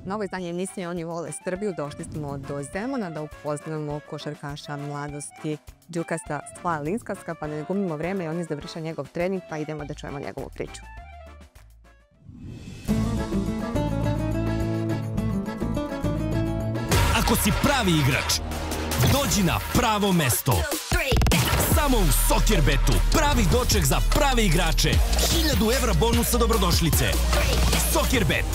Novo izdanje emisije Oni vole Srbiju. Došli smo do Zemuna da upoznamo košarkaša mladosti Džugasa Slavinskaska, pa ne gubimo vreme i on je završio njegov trening, pa idemo da čujemo njegovu priču. Ako si pravi igrač, dođi na pravo mesto. Samo u Soccerbetu. Pravi doček za prave igrače. 1000 evra bonusa dobrodošlice. Soccerbet.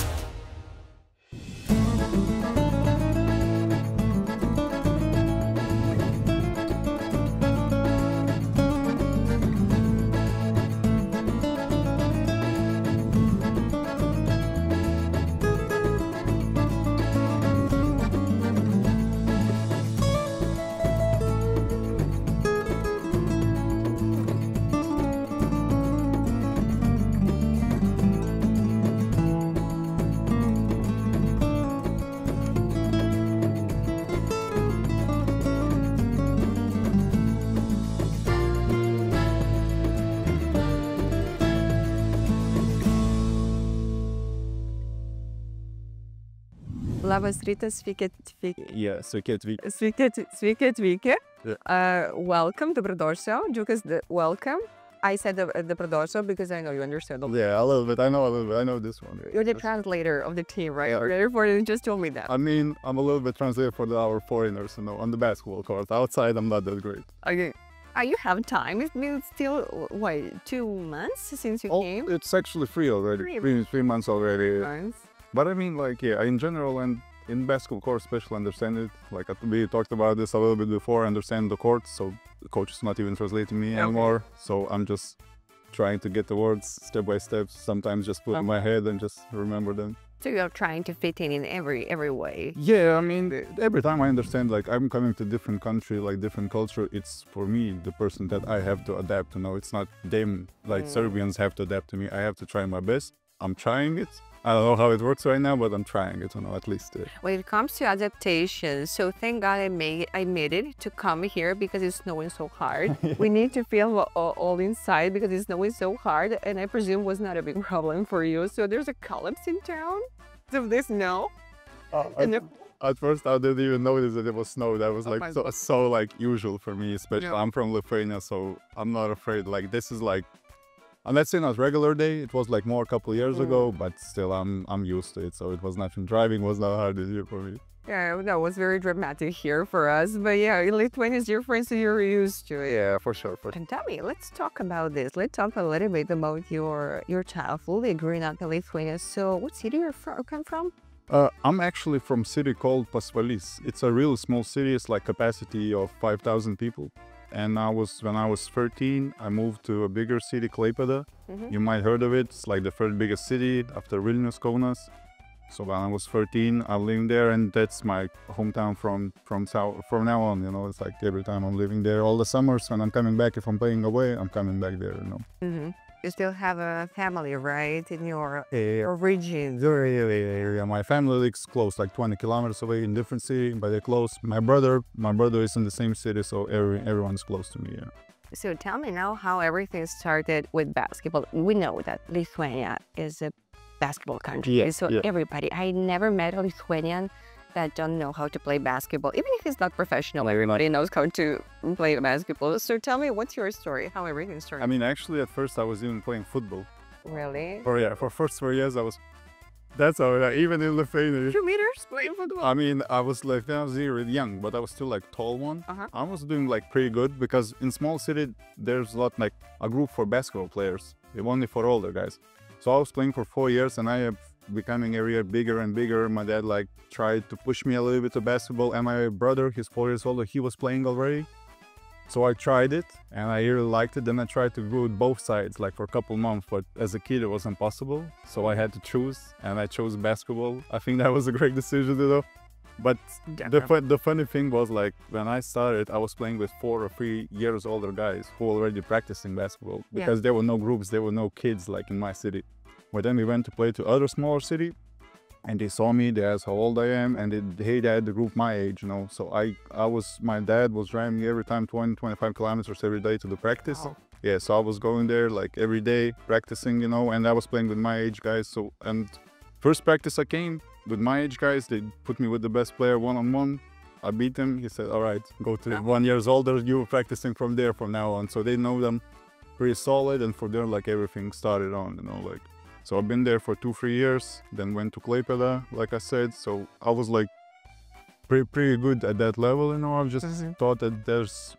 Labas rytas, sveiki atvykę. Yeah, sveiki atvykę. Sveiki atvykę. Yeah. Welcome, dobrodošao. Džiugas, welcome. I said dobrodošao because I know you understand. Yeah, a little bit. I know this one. You're the translator of the team, right? Yeah. Therefore, you just told me that. I mean, I'm a little bit translator for our foreigners, on the basketball court. Outside, I'm not that great. Okay. You have time. It's been still, what, 2 months since you came? It's actually 3 already. 3 months already. Nice. But I mean, like, yeah, in general and in basketball court, especially understand it. Like, we talked about this a little bit before, understand the court, so the coach is not even translating me anymore. So I'm just trying to get the words step by step, sometimes just put in my head and just remember them. So you're trying to fit in every way. Yeah, I mean, every time I understand, like, I'm coming to different country, like, different culture, it's, for me, the person that I have to adapt to. It's not them, like, Serbians have to adapt to me. I have to try my best. I'm trying it. I don't know how it works right now, but I'm trying it, at least. When it comes to adaptation, so thank God I made it to come here because it's snowing so hard. We need to feel all inside because it's snowing so hard, and I presume was not a big problem for you. So there's a collapse in town of this snow. At first, I didn't even notice that it was snow. That was like so like usual for me, especially I'm from Lithuania, so I'm not afraid. Like, this is like, and let's say not regular day, it was like more a couple of years ago, but still I'm used to it, so it was nothing. Driving was not hard this year for me. Yeah, that was very dramatic here for us, but yeah, Lithuania is different, so you're used to it. Yeah, for sure. And tell me, let's talk about this. Let's talk a little bit about your childhood, growing up in Lithuania. So what city you come from? I'm actually from a city called Pasvalys. It's a really small city. It's like capacity of 5,000 people. And when I was 13, I moved to a bigger city, Klaipėda. You might heard of it. It's like the third biggest city after Vilnius, Kaunas. So when I was 13, I'm living there, and that's my hometown from now on. It's like every time I'm living there. All the summers when I'm coming back, if I'm playing away, I'm coming back there. You still have a family, right, in your region? Yeah, my family lives close, like 20 kilometers away in different city, but they're close. My brother is in the same city, so everyone's close to me. Yeah. So tell me now how everything started with basketball. We know that Lithuania is a basketball country, everybody. I never met a Lithuanian that don't know how to play basketball, even if it's not professional. Everybody knows how to play basketball. So tell me, what's your story? How everything started? I mean, actually, at first I was even playing football. Really? For first 4 years I was. That's how. Even in Lithuania. 2 meters playing football. I mean, I was like, I was really young, but I was still like tall one. I was doing like pretty good because in small city there's a lot like a group for basketball players, only for older guys. So I was playing for 4 years, and I have becoming every year bigger and bigger. My dad like tried to push me a little bit to basketball, and my brother, he's 4 years older, he was playing already. So I tried it and I really liked it. Then I tried to go with both sides like for a couple months, but as a kid it was impossible. So I had to choose, and I chose basketball. I think that was a great decision, But the funny thing was, like, when I started, I was playing with 4 or 3 years older guys who were already practicing basketball because there were no groups, there were no kids like in my city. But then we went to play to other smaller city, and they saw me, they asked how old I am, and they had the group my age, So my dad was driving me every time 20-25 kilometers every day to the practice. Wow. Yeah, so I was going there like every day practicing, and I was playing with my age guys. So, and first practice I came, with my age guys, they put me with the best player one-on-one. I beat him. He said, all right, go to 1 year older. You're practicing from there from now on. So they know them pretty solid. And for there, like everything started on, you know, like, so I've been there for 2-3 years, then went to Klaipėda, like I said. So I was like pretty good at that level, you know. I've just thought that there's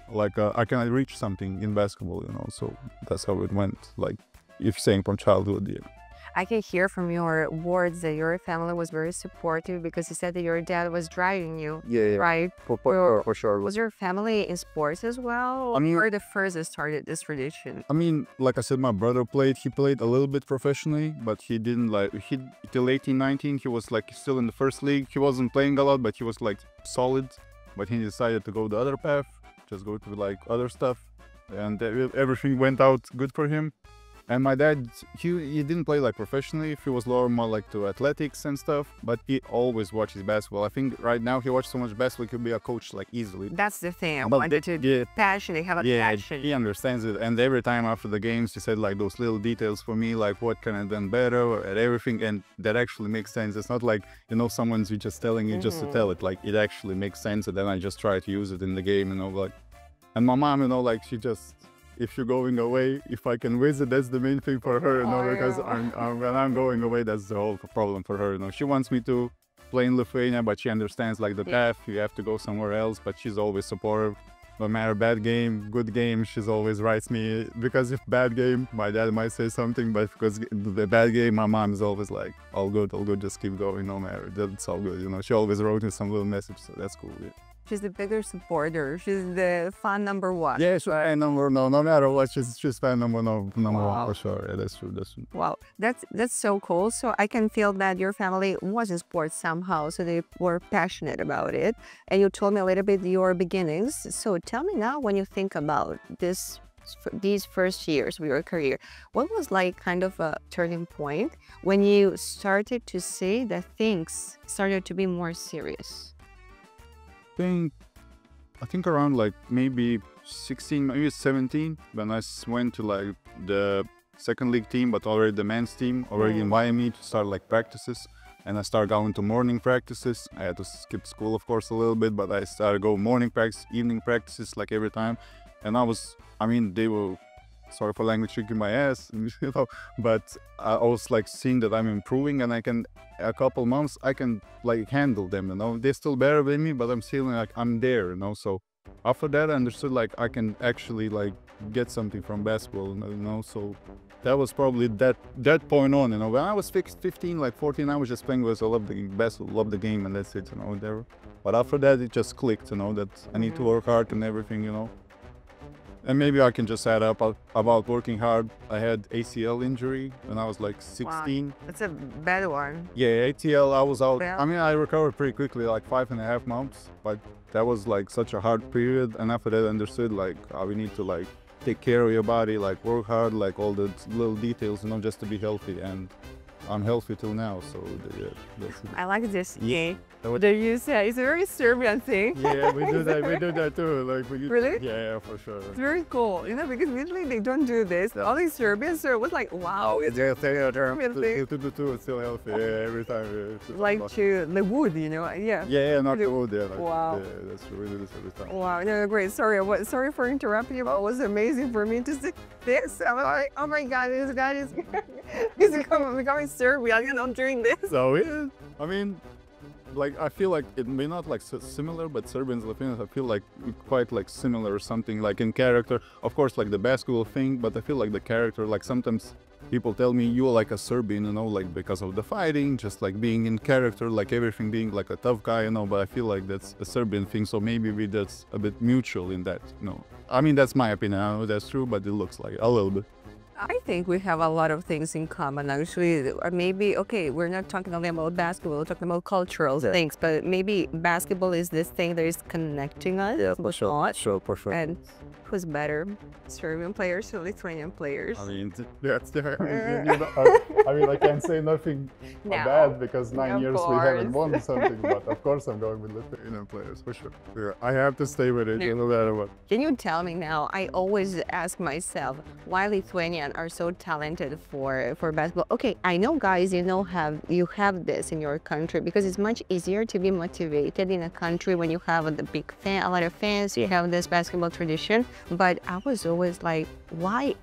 like, I can reach something in basketball, you know. So that's how it went, like if saying from childhood, yeah. I can hear from your words that your family was very supportive because you said that your dad was driving you, right? For sure. Was your family in sports as well? I mean, or the first that started this tradition? I mean, like I said, my brother played. He played a little bit professionally, but he didn't like, till 18, 19, he was like still in the first league. He wasn't playing a lot, but he was like solid. But he decided to go the other path, just go to like other stuff. And everything went out good for him. And my dad, he didn't play like professionally. He was more like to athletics and stuff, but he always watches basketball. I think right now he watches so much basketball, he could be a coach like easily. That's the thing. I wanted to passionate, have a passion. He understands it. And every time after the games, he said like those little details for me, like what can I done better at everything. And that actually makes sense. It's not like, you know, someone's just telling you just to tell it. Like it actually makes sense. And then I just try to use it in the game, you know, like. And my mom, you know, like she just, if you're going away, if I can visit, that's the main thing for her, you know, because when I'm going away, that's the whole problem for her, you know. She wants me to play in Lithuania, but she understands like the path, you have to go somewhere else, but she's always supportive. No matter bad game, good game, she's always writes me, because if bad game, my dad might say something, but because the bad game, my mom is always like, all good, just keep going, no matter, that's all good, you know. She always wrote me some little message, so that's cool, yeah. She's the bigger supporter. She's the fan number one. Yeah, she's fan number no matter what. She's fan number one for sure. Yeah, that's true. That's true. Wow, that's so cool. So I can feel that your family was in sports somehow, so they were passionate about it. And you told me a little bit your beginnings. So tell me now, when you think about these first years of your career, what was like kind of a turning point when you started to see that things started to be more serious? I think around like maybe 16, maybe 17, when I went to like the second league team, but already the men's team, already invited me to start like practices. And I started going to morning practices. I had to skip school, of course, a little bit, but I started going morning practice, evening practices, like every time. And they were, sorry for language, kicking my ass, you know, but I was like seeing that I'm improving, and a couple months, I can like handle them, you know. They're still better than me, but I'm feeling like I'm there, you know. So after that, I understood like I can actually like get something from basketball, you know. So that was probably that point on, you know. When I was 15, like 14, I was just playing because I love the basketball, love the game, and that's it, you know, whatever. But after that, it just clicked, you know, that I need to work hard and everything, you know. And maybe I can just add up about working hard. I had ACL injury when I was like 16. Wow, that's a bad one. Yeah, ACL, I was out. I mean, I recovered pretty quickly, like 5.5 months. But that was like such a hard period. And after that, I understood like we need to like take care of your body, like work hard, like all the little details, you know, just to be healthy. And I'm healthy till now, so yeah, that's it. I like this. Yeah. What do you say? It's a very Serbian thing. Yeah, we do that. We do that too. Like really? Yeah, for sure. It's very cool, you know, because usually they don't do this. Yeah. All these Serbians, so it was like, wow, it's a Serbian thing. It's still healthy. Yeah, every time. Like to the wood, you know. Yeah. Yeah, not the wood. Yeah. Like, wow. Yeah, that's true. We do this every time. Wow. No, great. Sorry for interrupting you, but it was amazing for me to see this. I'm like, oh my God, this guy is he's becoming Serbian, you know, doing this. So yeah, I mean, like I feel like it may not like similar, but Serbians, Filipinos, I feel like quite like similar or something like in character. Of course, like the basketball thing, but I feel like the character. Like sometimes people tell me you're like a Serbian, you know, like because of the fighting, just like being in character, like everything being like a tough guy, you know. But I feel like that's a Serbian thing, so maybe that's a bit mutual in that, you know. I mean, that's my opinion. I don't know if that's true, but it looks like a little bit. I think we have a lot of things in common, actually. Or maybe, okay, we're not talking only about basketball, we're talking about cultural things, but maybe basketball is this thing that is connecting us. Yeah, for sure. Sure, for sure. And who's better, Serbian players or Lithuanian players? I mean, that's I mean, I can't say nothing bad because 9 years we haven't won something, but of course I'm going with Lithuanian players, for sure. Yeah, I have to stay with it, no matter what. Can you tell me now, I always ask myself, why Lithuanian? Lithuanians are so talented for basketball. Okay, I know, guys, you have this in your country because it's much easier to be motivated in a country when you have a lot of fans. You have this basketball tradition. But I was always like, why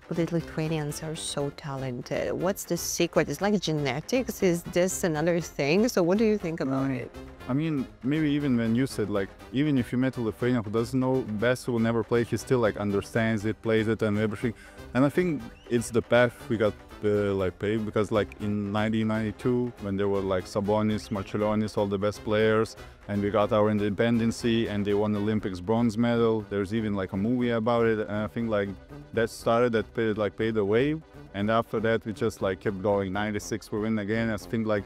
the Lithuanians are so talented? What's the secret? It's like genetics? Is this another thing? So what do you think about it? I mean, maybe even when you said, like, even if you met a Lithuanian who doesn't know basketball, never played, he still, like, understands it, plays it and everything. And I think it's the path we got, like, paved, because, like, in 1992, when there were, like, Sabonis, Marčiulionis, all the best players, and we got our independency, and they won Olympics bronze medal. There's even, like, a movie about it, and I think, like, that started, that paved the way. And after that, we just, like, kept going. 96, we win again. I think, like,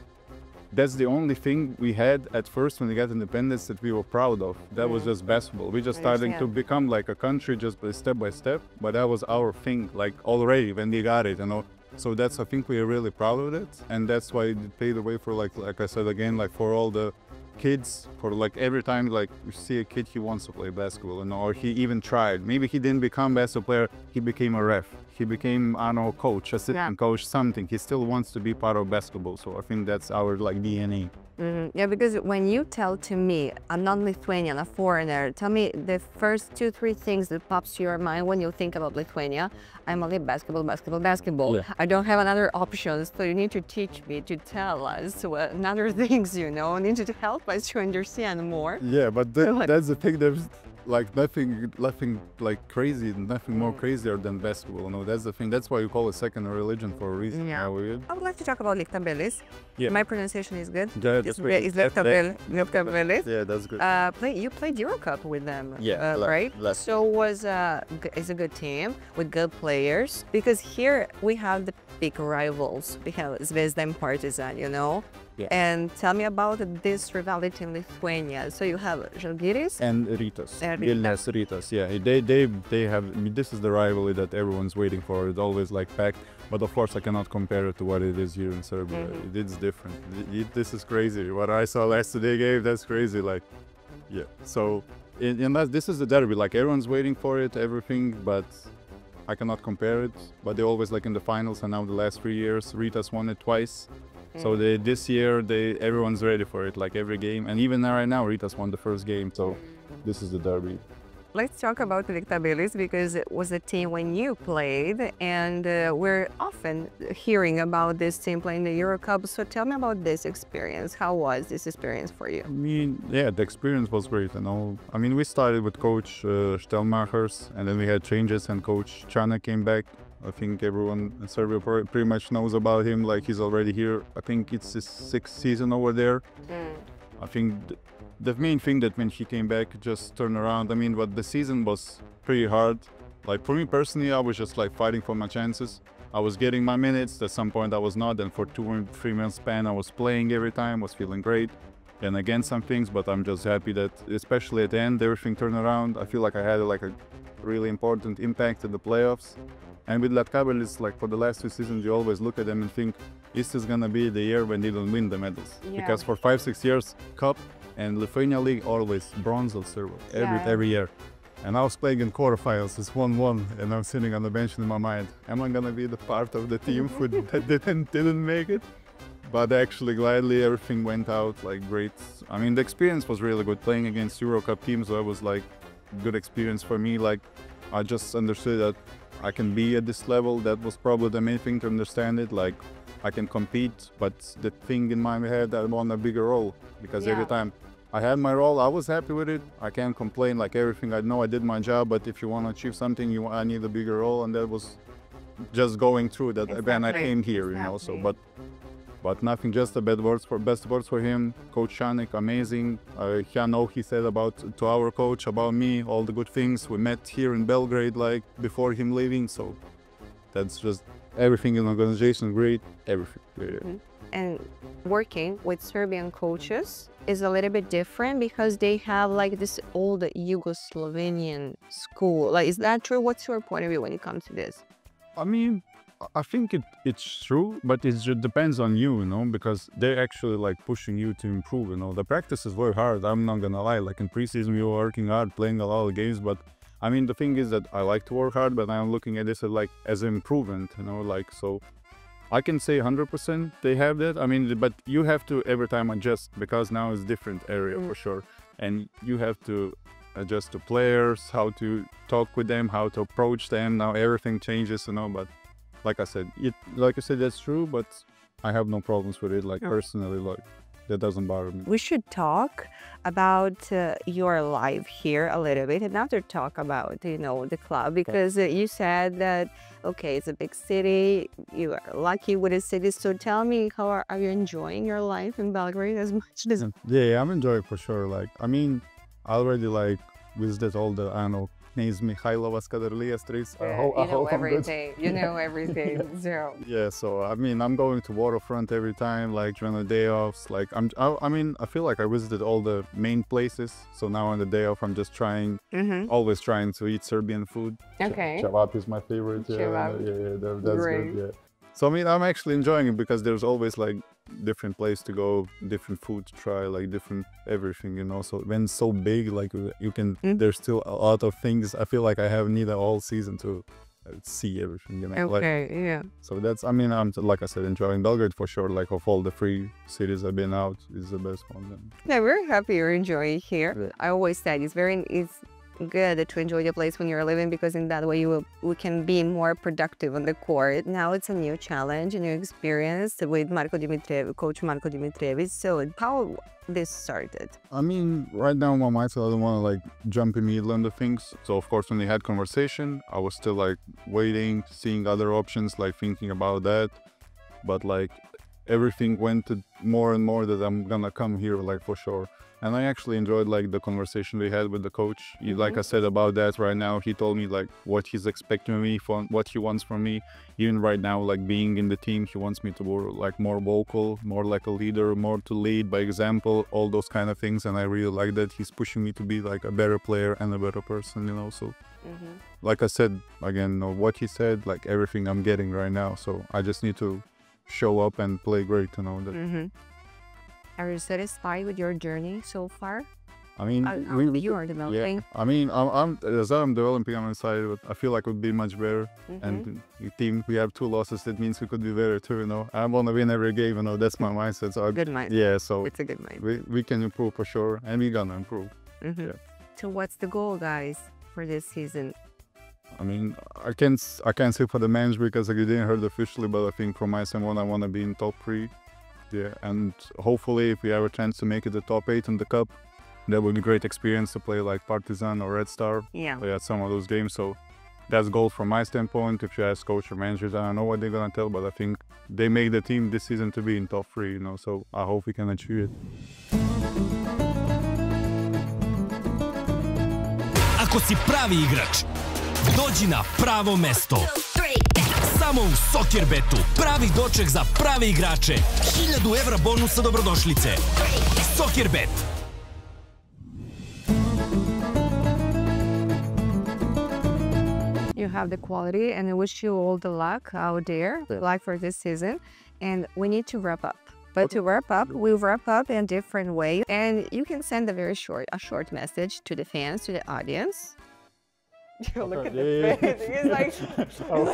that's the only thing we had at first when we got independence that we were proud of. That was just basketball. We just started to become like a country just by step, but that was our thing, like already when we got it, you know. So that's, I think we are really proud of it, and that's why it paved the way for, like I said again, like for all the kids, for like every time like you see a kid, he wants to play basketball, you know, or he even tried. Maybe he didn't become basketball player, he became a ref. He became, I don't know, coach, assistant coach, something. He still wants to be part of basketball. So I think that's our like DNA. Yeah, because when you tell to me, a non-Lithuanian, a foreigner, tell me the first 2-3 things that pops to your mind when you think about Lithuania. I'm only basketball. Yeah. I don't have another option, so you need to teach me, to tell us another things, you know, you need to help us to understand more. Yeah, but that's the thing. There's like nothing like crazy, nothing more crazier than basketball. You know, that's the thing. That's why you call it second religion for a reason. Yeah. I would like to talk about Lichtabelis. Yeah. My pronunciation is good. Yeah, that's great. Is Lichtabelis. Yeah, that's good. You played Eurocup with them. Yeah, right? So it's a good team with good players, because here we have the big rivals. We have Zvezda and Partizan, you know. Yeah. And tell me about this rivalry in Lithuania. So you have Žalgiris and Rytas. Vilnius Rytas. Yeah, they have. I mean, this is the rivalry that everyone's waiting for. It's always like packed. But of course, I cannot compare it to what it is here in Serbia. It's different. This is crazy. What I saw yesterday game, that's crazy. Like, yeah. So, this is the derby. Like everyone's waiting for it, everything. But I cannot compare it. But they're always like in the finals, and now the last 3 years, Rytas won it twice. So this year, everyone's ready for it, like every game. And even right now, Rytas won the first game, so this is the derby. Let's talk about Lichtabelis, because it was a team when you played, and we're often hearing about this team playing the Eurocup. So tell me about this experience. How was this experience for you? I mean, yeah, the experience was great, you know. I mean, we started with Coach Stelmachers, and then we had changes, and Coach Chana came back. I think everyone in Serbia pretty much knows about him, like he's already here. I think it's his 6th season over there. I think the main thing that when he came back, just turned around. I mean, but the season was pretty hard. Like for me personally, I was just like fighting for my chances. I was getting my minutes. At some point I was not, and for 2 or 3 months span I was playing every time, was feeling great. And again some things, but I'm just happy that especially at the end everything turned around. I feel like I had like a really important impact in the playoffs. And with Lietkabelis, like for the last 2 seasons, you always look at them and think, is this gonna be the year when they don't win the medals? Yeah. Because for 5-6 years, Cup and Lithuania League always bronze or silver every year. And I was playing in quarterfinals, it's 1-1, and I'm sitting on the bench in my mind, am I gonna be the part of the team that didn't make it? But actually, gladly, everything went out like great. I mean, the experience was really good playing against Eurocup teams. So it was like good experience for me. Like I just understood that I can be at this level. That was probably the main thing to understand it. Like I can compete, but the thing in my head, I want a bigger role, because every time I had my role, I was happy with it. I can't complain, like everything. I know I did my job, but if you want to achieve something, I need a bigger role, and that was just going through that. When I came here, you know. So, but nothing. Just the best words for him. Coach Shanik, amazing. I know he said to our coach about me all the good things. We met here in Belgrade, like before him leaving. So that's just everything in the organization. Great, everything. And working with Serbian coaches is a little bit different, because they have like this old Yugoslavian school. Like, is that true? What's your point of view when it comes to this? I mean, I think it's true, but it just depends on you, you know, because they're actually like pushing you to improve, you know. The practice is very hard, I'm not gonna lie. Like in preseason we were working hard, playing a lot of games, but I mean, the thing is that I like to work hard, but I'm looking at this like as an improvement, you know, like, so I can say 100% they have that. I mean, but you have to every time adjust because now it's different area for sure. And you have to adjust to players, how to talk with them, how to approach them. Now everything changes, you know, but like I said, that's true, but I have no problems with it, like personally, like that doesn't bother me. We should talk about your life here a little bit and after talk about, you know, the club, because you said that, okay, it's a big city, you are lucky with the city. So tell me, how are you enjoying your life in Belgrade as much as... Yeah, I'm enjoying for sure. Like, I mean, I already like visited all the, I don't know, Knez Mihailovas, Kadarlija streets. You know everything. You know everything. So. Yeah, so I mean, I'm going to waterfront every time, like during the day offs. Like I mean, I feel like I visited all the main places. So now on the day off, I'm just trying, always trying to eat Serbian food. Okay. Cevap is my favorite. Yeah, that's Great. good. Yeah. So I mean, I'm actually enjoying it because there's always like different place to go, different food to try, like different everything, you know. So when it's so big, like you can, there's still a lot of things. I feel like I have needed all season to see everything, you know. Okay, like, yeah. So that's, I mean, I'm, like I said, enjoying Belgrade for sure. Like of all the 3 cities I've been out, is the best one. Yeah, we're happy you're enjoying here. I always said it's good to enjoy the place when you're living, because in that way we can be more productive on the court. Now it's a new challenge, a new experience with Coach Marko Dimitrijevic. So how this started? I mean, right now in my mindset, I don't want to like jump immediately on the things. So of course, when we had conversation, I was still like waiting, seeing other options, like thinking about that. But like everything went to more and more that I'm gonna come here, like for sure. And I actually enjoyed like the conversation we had with the coach. Like I said about that right now, he told me like what he's expecting me from, what he wants from me. Even right now, like being in the team, he wants me to be like more vocal, more like a leader, more to lead by example, all those kind of things. And I really like that he's pushing me to be like a better player and a better person, you know. So like I said, again, you know, what he said, like everything I'm getting right now. So I just need to show up and play great, you know. That. Are you satisfied with your journey so far? I mean, you are developing. Yeah, I mean, as I'm developing, I'm excited. But I feel like it would be much better. And the team, we have 2 losses. That means we could be better too. You know, I want to win every game. You know, that's my mindset. So good mindset. Yeah, so it's a good mindset. We can improve for sure, and we're gonna improve. Yeah. So what's the goal, guys, for this season? I mean, I can't say for the men's because like, you didn't heard officially, but I think for my side, I want to be in top 3. Yeah, and hopefully if we have a chance to make it the top 8 in the cup, that would be a great experience to play like Partizan or Red Star. Yeah. Play at some of those games. So that's goal from my standpoint. If you ask coach or managers, I don't know what they're gonna tell, but I think they make the team this season to be in top 3, you know. So I hope we can achieve it. Ako si pravi igrač, dođi na pravo mesto. Samo u Soccerbetu. Pravi doček za prave igrače. 1000 evra bonusa dobrodošlice. Soccerbet. You have the quality, and I wish you all the luck out there, luck for this season. And we need to wrap up. But to wrap up, we'll wrap up in a different way. And you can send a short message to the fans, to the audience. Look at the face. He's like, I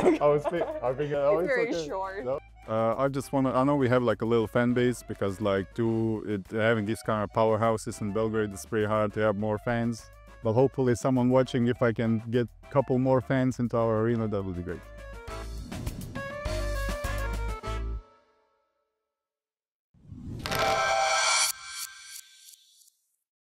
think it's very short. No. I just want to, I know we have like a little fan base because like having these kind of powerhouses in Belgrade, it's pretty hard to have more fans. But hopefully someone watching, if I can get a couple more fans into our arena, that would be great.